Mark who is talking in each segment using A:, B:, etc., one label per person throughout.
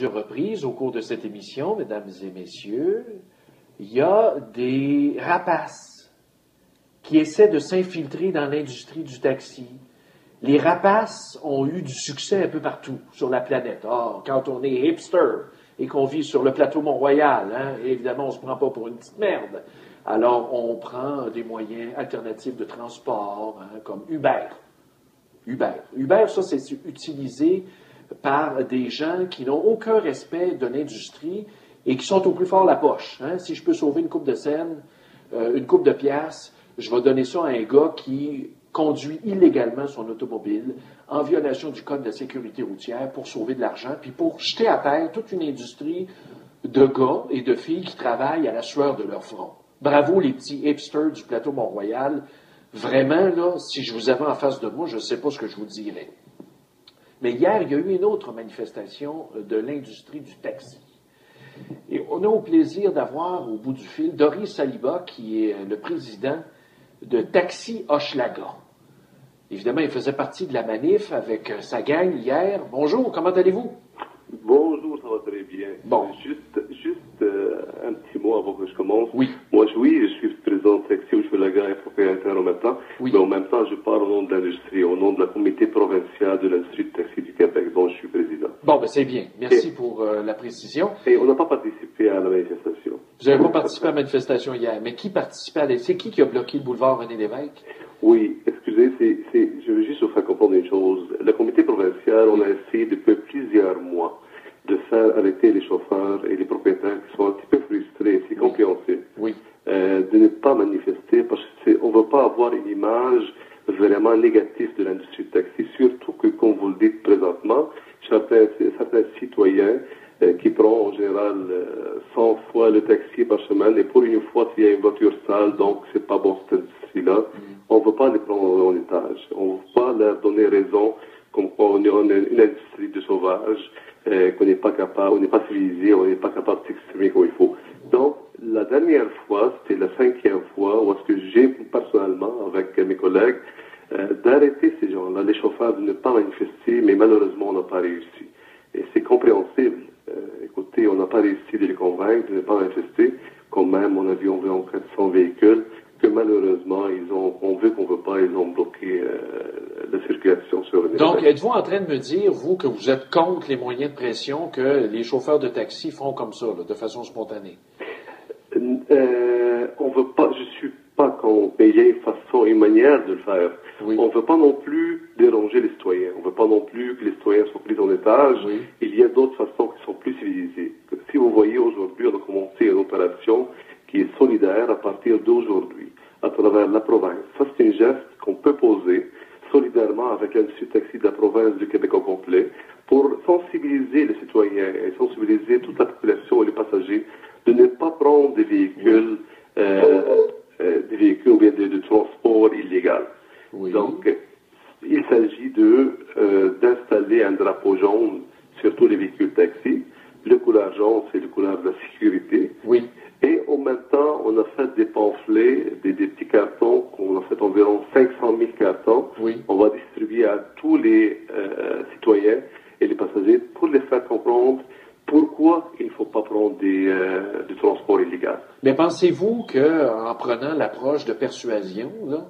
A: reprises au cours de cette émission, mesdames et messieurs, il y a des rapaces qui essaient de s'infiltrer dans l'industrie du taxi. Les rapaces ont eu du succès un peu partout sur la planète. Or, quand on est hipster et qu'on vit sur le plateau Mont-Royal, évidemment, on ne se prend pas pour une petite merde. Alors, on prend des moyens alternatifs de transport, comme Uber. Uber, ça, c'est utilisé par des gens qui n'ont aucun respect de l'industrie et qui sont au plus fort la poche. Si je peux sauver une coupe de scène, une coupe de piastres, je vais donner ça à un gars qui conduit illégalement son automobile en violation du code de la sécurité routière pour sauver de l'argent, puis pour jeter à terre toute une industrie de gars et de filles qui travaillent à la sueur de leur front. Bravo les petits hipsters du plateau Mont-Royal. Vraiment, là, si je vous avais en face de moi, je ne sais pas ce que je vous dirais. Mais hier, il y a eu une autre manifestation de l'industrie du taxi. Et on a au plaisir d'avoir au bout du fil Doris Saliba, qui est le président de Taxi Hochelaga. Évidemment, il faisait partie de la manif avec sa gang hier. Bonjour, comment allez-vous?
B: Bonjour, ça va très bien.
A: Bon.
B: Juste un petit mot avant que je commence.
A: Oui.
B: Moi, je suis président de Taxi Hochelaga et propriétaire en même temps.
A: Oui.
B: Mais en même temps, je parle au nom de l'industrie, au nom de la comité provinciale de l'industrie de taxi du Québec, dont je suis président.
A: Bon, ben c'est bien. Merci pour la précision.
B: Et on n'a pas participé à la manifestation.
A: Vous n'avez pas participé à la manifestation hier, mais qui participait à la... C'est qui a bloqué le boulevard René-Lévesque?
B: Oui, excusez, je veux juste vous faire comprendre une chose. Le comité provincial, on a essayé depuis plusieurs mois de faire arrêter les chauffeurs et les propriétaires qui sont un petit peu frustrés, c'est compréhensible.
A: Oui.
B: De ne pas manifester parce qu'on ne veut pas avoir une image vraiment négative de l'industrie du taxi, surtout que, comme vous le dites présentement, certains citoyens qui prennent en général 100 fois le taxi par semaine et pour une fois s'il y a une voiture sale, donc c'est pas bon cette industrie-là, on ne veut pas les prendre en étage, on ne veut pas leur donner raison comme quoi on est une industrie de sauvage, qu'on n'est pas capable, on n'est pas civilisé, on n'est pas capable de s'exprimer comme il faut. Donc, la dernière fois, c'était la 5e fois où est-ce que j'ai personnellement, avec mes collègues, d'arrêter ces gens-là, les chauffeurs, de ne pas manifester, mais malheureusement, on n'a pas réussi. Et c'est compréhensible. Écoutez, on n'a pas réussi de les convaincre de ne pas manifester. Quand même, on a vu environ 400 véhicules que malheureusement, on veut qu'on ne veut pas, ils ont bloqué la circulation sur le.
A: Donc, êtes-vous en train de me dire, vous, que vous êtes contre les moyens de pression que les chauffeurs de taxi font comme ça, là, de façon spontanée?
B: On veut pas, je suis pas contre, mais il y a une façon, une manière de le faire.
A: Oui.
B: On veut pas non plus déranger les citoyens. On veut pas non plus que les citoyens soient pris en étage.
A: Oui.
B: Il y a d'autres façons qui sont plus civilisées. Si vous voyez aujourd'hui, on a commencé une opération qui est solidaire à partir d'aujourd'hui, à travers la province. Ça, c'est un geste qu'on peut poser solidairement avec l'industrie taxi de la province du Québec au complet pour sensibiliser les citoyens et sensibiliser toute la population et les passagers de ne pas prendre des véhicules, ou bien de transport illégal.
A: Oui.
B: Donc, il s'agit d'installer un drapeau jaune sur tous les véhicules taxi. Le couleur jaune, c'est le couleur de la sécurité.
A: Oui.
B: Et en même temps, on a fait des pamphlets, des petits cartons, on a fait environ 500 000 cartons.
A: Oui.
B: On va distribuer à tous les citoyens et les passagers pour les faire comprendre pourquoi il ne faut pas prendre du transport illégal.
A: Mais pensez-vous qu'en prenant l'approche de persuasion, là,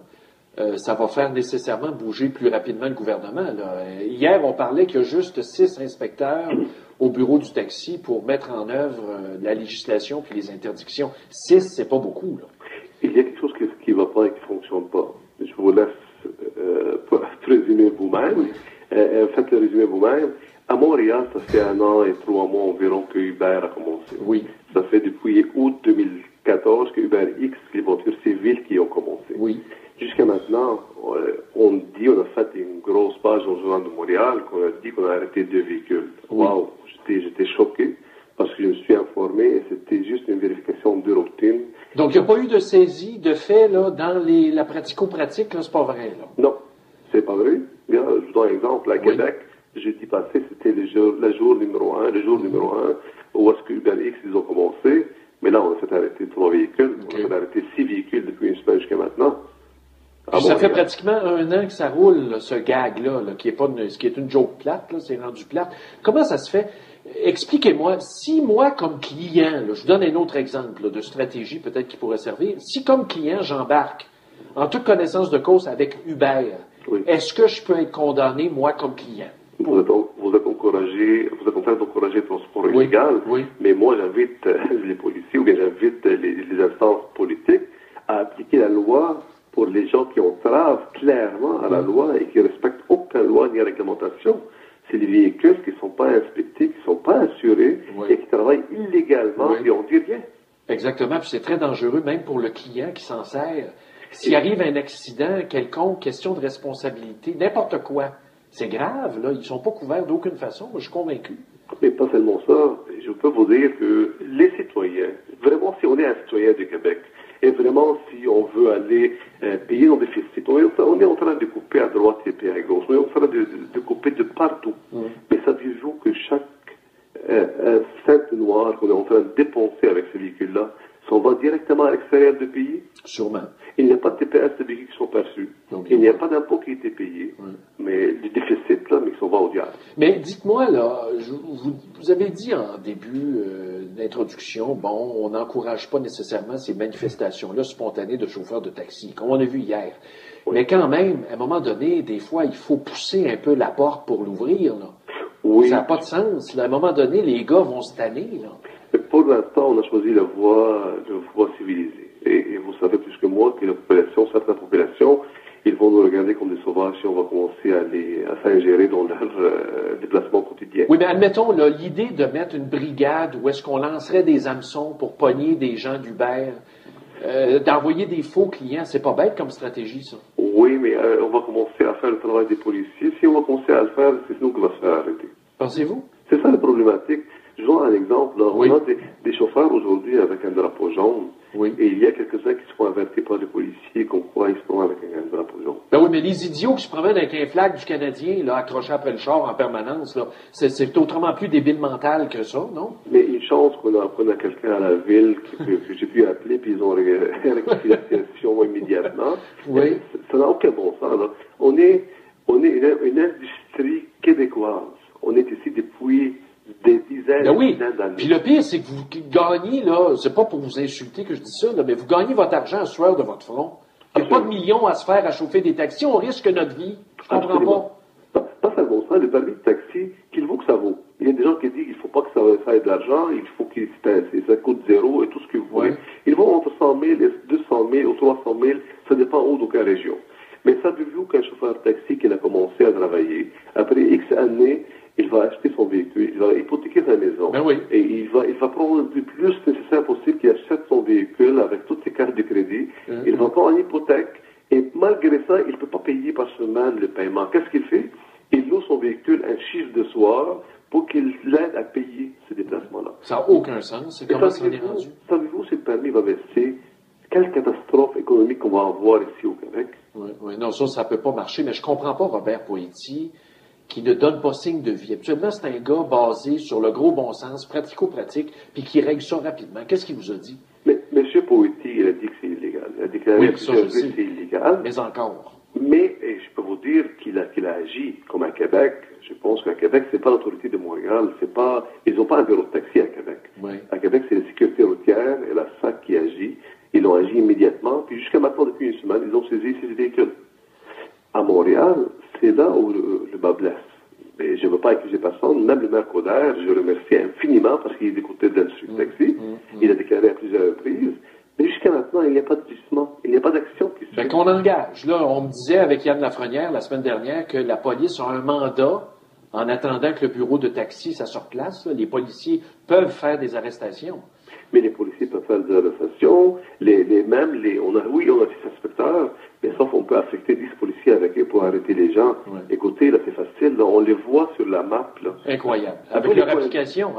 A: ça va faire nécessairement bouger plus rapidement le gouvernement, là? Hier, on parlait qu'il y a juste 6 inspecteurs au bureau du taxi pour mettre en œuvre la législation puis les interdictions. 6, c'est pas beaucoup, là.
B: Il y a quelque chose qui ne va pas et qui ne fonctionne pas. Je vous laisse résumer vous-même.
A: Oui.
B: Faites le résumé vous-même. À Montréal, ça fait 1 an et 3 mois environ que Uber a commencé.
A: Oui.
B: Ça fait depuis août 2014 que Uber X, les voitures civiles qui ont commencé.
A: Oui.
B: Jusqu'à maintenant, on a fait une grosse page dans le journal de Montréal qu'on a dit qu'on a arrêté 2 véhicules.
A: Oui.
B: Wow, j'étais choqué parce que je me suis informé et c'était juste une vérification de routine.
A: Donc, il n'y a pas eu de saisie de fait là, dans la pratico-pratique, là, c'est pas vrai, là.
B: Non, c'est pas vrai. Bien, je vous donne un exemple. À
A: Oui.
B: Québec, jeudi passé, c'était le jour numéro 1, où est-ce que Uber X, ils ont commencé. Mais là, on a fait arrêter 3 véhicules.
A: Okay.
B: On a fait arrêter 6 véhicules depuis une semaine jusqu'à maintenant.
A: Puis ça fait pratiquement 1 an que ça roule, là, ce gag-là, là, qui est une joke plate, là, c'est rendu plate. Comment ça se fait? expliquez-moi, si moi, comme client, là, je vous donne un autre exemple là, de stratégie peut-être qui pourrait servir, si comme client, j'embarque en toute connaissance de cause avec Uber,
B: Oui.
A: est-ce que je peux être condamné, moi, comme client?
B: Vous êtes en train d'encourager le transport illégal,
A: oui.
B: Mais moi j'invite les policiers ou bien j'invite les instances politiques à appliquer la loi pour les gens qui entravent clairement à la loi et qui respectent aucune loi ni réglementation. C'est les véhicules qui ne sont pas inspectés, qui ne sont pas assurés et qui travaillent illégalement et on ne dit rien.
A: Exactement, puis c'est très dangereux même pour le client qui s'en sert. S'il arrive un accident quelconque, question de responsabilité, n'importe quoi, c'est grave, là. Ils ne sont pas couverts d'aucune façon, moi, je suis convaincu.
B: Mais pas seulement ça. Je peux vous dire que les citoyens, vraiment, si on est un citoyen du Québec, et vraiment, si on veut aller payer nos déficits, on est en train de couper à droite et puis à gauche, on est en train de couper de partout. Mais saviez-vous que chaque cent noir qu'on est en train de dépenser avec ces véhicules-là s'en va directement à l'extérieur du pays?
A: Sûrement.
B: Il n'y a pas de TPS de véhicules qui sont perçus. Il n'y a pas d'impôt qui a été payé. Mais du déficit, là, mais qui s'en va au diable.
A: Mais dites-moi, là, vous avez dit en début d'introduction, bon, on n'encourage pas nécessairement ces manifestations-là spontanées de chauffeurs de taxi, comme on a vu hier. Oui. Mais quand même, à un moment donné, des fois, il faut pousser un peu la porte pour l'ouvrir, là. Oui. Ça n'a pas de sens. Là. À un moment donné, les gars vont se tanner, là.
B: Mais pour l'instant, on a choisi la voie civilisée. Et vous savez plus que moi que la population, certaines populations, ils vont nous regarder comme des sauvages si on va commencer à s'ingérer dans leur déplacement quotidien.
A: Oui, mais admettons, l'idée de mettre une brigade où est-ce qu'on lancerait des hameçons pour pogner des gens d'Uber, d'envoyer des faux clients, c'est pas bête comme stratégie, ça.
B: Oui, mais on va commencer à faire le travail des policiers. Si on va commencer à le faire, c'est nous qui va se faire arrêter.
A: Pensez-vous?
B: C'est ça la problématique. Je vois un exemple. Là. Oui. On a des chauffeurs aujourd'hui avec un drapeau jaune.
A: Oui.
B: Et il y a quelques-uns qui se font avertir par les policiers comme quoi ils se promènent avec un drapeau jaune.
A: Ben oui, mais les idiots qui se promènent avec un flag du Canadien, là, accroché après le char en permanence, là, c'est autrement plus débile mental que ça, non?
B: Mais une chance qu'on a quelqu'un à la ville que j'ai pu appeler, puis ils ont rectifié la situation immédiatement.
A: Oui.
B: Ça n'a aucun bon sens, là. On est une industrie québécoise. On est ici depuis des dizaines d'années.
A: Puis le pire, c'est que vous gagnez, là, c'est pas pour vous insulter que je dis ça, là, mais vous gagnez votre argent à sueur de votre front. Il n'y a pas de millions à se faire à chauffer des taxis, on risque notre vie. Je comprends pas.
B: Pas seulement ça, le permis de taxi, qu'il vaut que ça vaut. Il y a des gens qui disent qu'il ne faut pas que ça ait de l'argent, il faut que ça coûte zéro et tout ce que vous voulez. Ils vont entre 100 000 et 200 000 ou 300 000, ça dépend où, dans quelle région. Mais savez-vous qu'un chauffeur de taxi qui a commencé à travailler, après X années, il va acheter son véhicule, il va hypothéquer sa maison. Et il va prendre le plus nécessaire possible qu'il achète son véhicule avec toutes ses cartes de crédit. Il va prendre une hypothèque et malgré ça, il ne peut pas payer par semaine le paiement. Qu'est-ce qu'il fait? Il loue son véhicule un chiffre de soir pour qu'il l'aide à payer ce déplacement-là.
A: Ça n'a aucun sens. Comment ça en est rendu?
B: Savez-vous si le permis va baisser? Quelle catastrophe économique qu'on va avoir ici au Québec?
A: Oui, non, ça ne peut pas marcher, mais je ne comprends pas Robert Poitier qui ne donne pas signe de vie. Habituellement, c'est un gars basé sur le gros bon sens, pratico-pratique, puis qui règle ça rapidement. Qu'est-ce qu'il vous a dit?
B: Mais M. Poitier, il a dit que c'est illégal. Il a déclaré que c'est illégal.
A: Mais encore.
B: Mais je peux vous dire qu'il a agi comme à Québec. Je pense qu'à Québec, c'est pas l'autorité de Montréal. Ils n'ont pas un bureau de taxi à Québec.
A: Oui.
B: À Québec, c'est la sécurité routière et la SAC qui agit. Ils ont agi immédiatement. Puis jusqu'à maintenant, depuis une semaine, ils ont saisi ces véhicules. À Montréal, c'est là où le bas blesse. Mais je ne veux pas accuser personne. Même le maire Coderre, je le remercie infiniment parce qu'il est du côté de l'industrie du taxi. Il a déclaré à plusieurs reprises. Mais jusqu'à maintenant, il n'y a pas de jugement. Il n'y a pas d'action qui se fait.
A: Qu'on engage. Là, on me disait avec Yann Lafrenière la semaine dernière que la police a un mandat en attendant que le bureau de taxi ça se replace. Là, les policiers peuvent faire des arrestations.
B: Mais les policiers peuvent faire des arrestations. On a 6 inspecteurs, mais sauf qu'on peut affecter 10 policiers avec eux pour arrêter les gens. Ouais. Écoutez, là, c'est facile. Là, on les voit sur la map. Là.
A: Incroyable. Avec leur application.